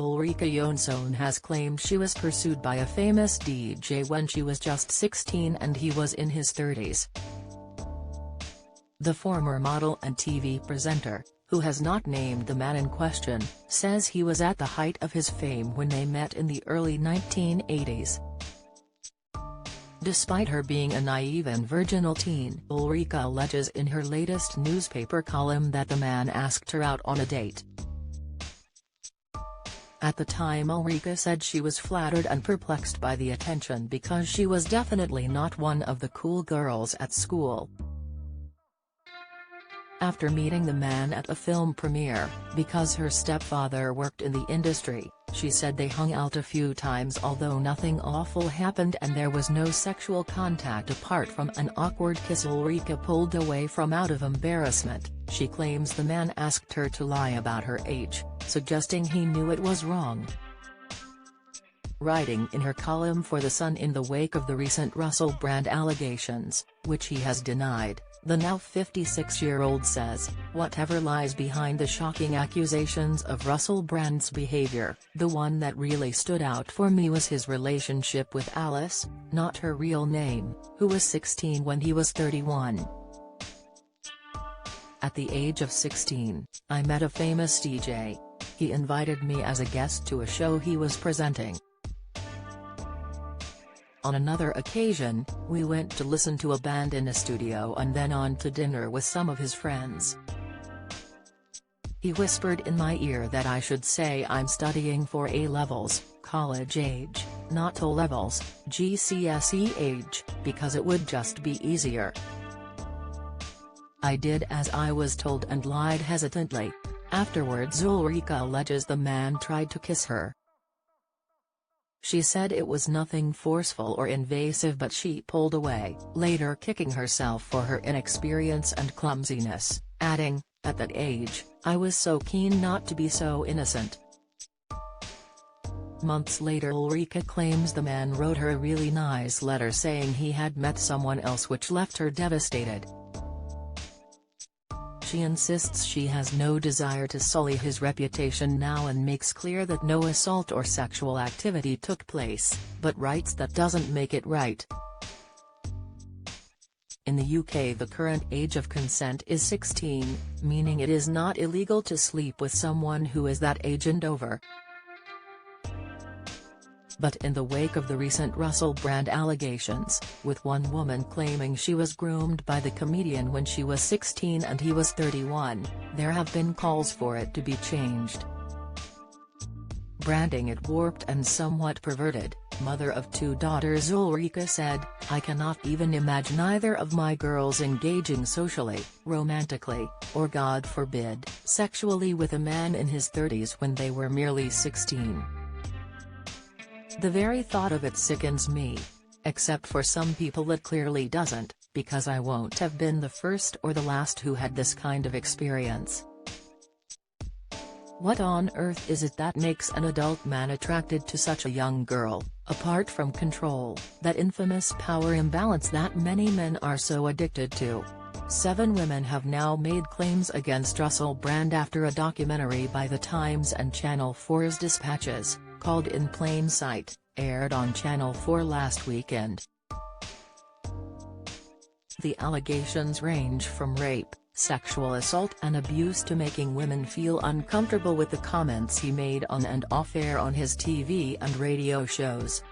Ulrika Jonsson has claimed she was pursued by a famous DJ when she was just 16 and he was in his 30s. The former model and TV presenter, who has not named the man in question, says he was at the height of his fame when they met in the early 1980s. Despite her being a naive and virginal teen, Ulrika alleges in her latest newspaper column that the man asked her out on a date. At the time, Ulrika said she was flattered and perplexed by the attention because she was definitely not one of the cool girls at school. After meeting the man at a film premiere, because her stepfather worked in the industry, she said they hung out a few times although nothing awful happened and there was no sexual contact apart from an awkward kiss Ulrika pulled away from out of embarrassment. She claims the man asked her to lie about her age, suggesting he knew it was wrong. Writing in her column for The Sun in the wake of the recent Russell Brand allegations, which he has denied, the now 56-year-old says, "Whatever lies behind the shocking accusations of Russell Brand's behavior, the one that really stood out for me was his relationship with Alice, not her real name, who was 16 when he was 31. At the age of 16, I met a famous DJ. He invited me as a guest to a show he was presenting. On another occasion, we went to listen to a band in a studio and then on to dinner with some of his friends. He whispered in my ear that I should say I'm studying for A-levels, college age, not O-levels, GCSE age, because it would just be easier. I did as I was told and lied hesitantly." Afterwards, Ulrika alleges the man tried to kiss her. She said it was nothing forceful or invasive but she pulled away, later kicking herself for her inexperience and clumsiness, adding, "At that age, I was so keen not to be so innocent." Months later, Ulrika claims the man wrote her a really nice letter saying he had met someone else, which left her devastated. She insists she has no desire to sully his reputation now and makes clear that no assault or sexual activity took place, but writes that doesn't make it right. In the UK, the current age of consent is 16, meaning it is not illegal to sleep with someone who is that age and over. But in the wake of the recent Russell Brand allegations, with one woman claiming she was groomed by the comedian when she was 16 and he was 31, there have been calls for it to be changed. Branding it warped and somewhat perverted, mother of 2 daughters Ulrika said, "I cannot even imagine either of my girls engaging socially, romantically, or God forbid, sexually with a man in his 30s when they were merely 16. The very thought of it sickens me. Except for some people it clearly doesn't, because I won't have been the first or the last who had this kind of experience. What on earth is it that makes an adult man attracted to such a young girl, apart from control, that infamous power imbalance that many men are so addicted to?" 7 women have now made claims against Russell Brand after a documentary by The Times and Channel 4's Dispatches, called In Plain Sight, aired on Channel 4 last weekend. The allegations range from rape, sexual assault and abuse to making women feel uncomfortable with the comments he made on and off-air on his TV and radio shows.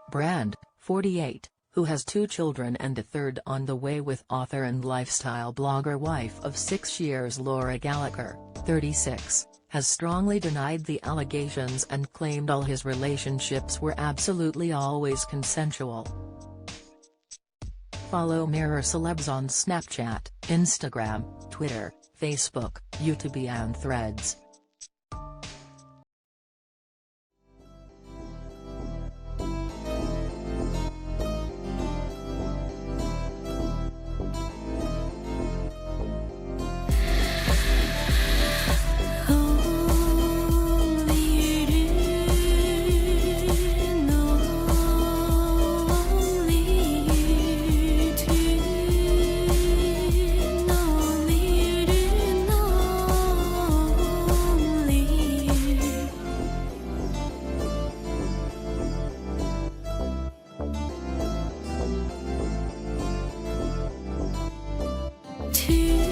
Brand, 48, who has 2 children and a third on the way with author and lifestyle blogger wife of 6 years Laura Gallagher, 36, has strongly denied the allegations and claimed all his relationships were absolutely always consensual. Follow Mirror Celebs on Snapchat, Instagram, Twitter, Facebook, YouTube and Threads. to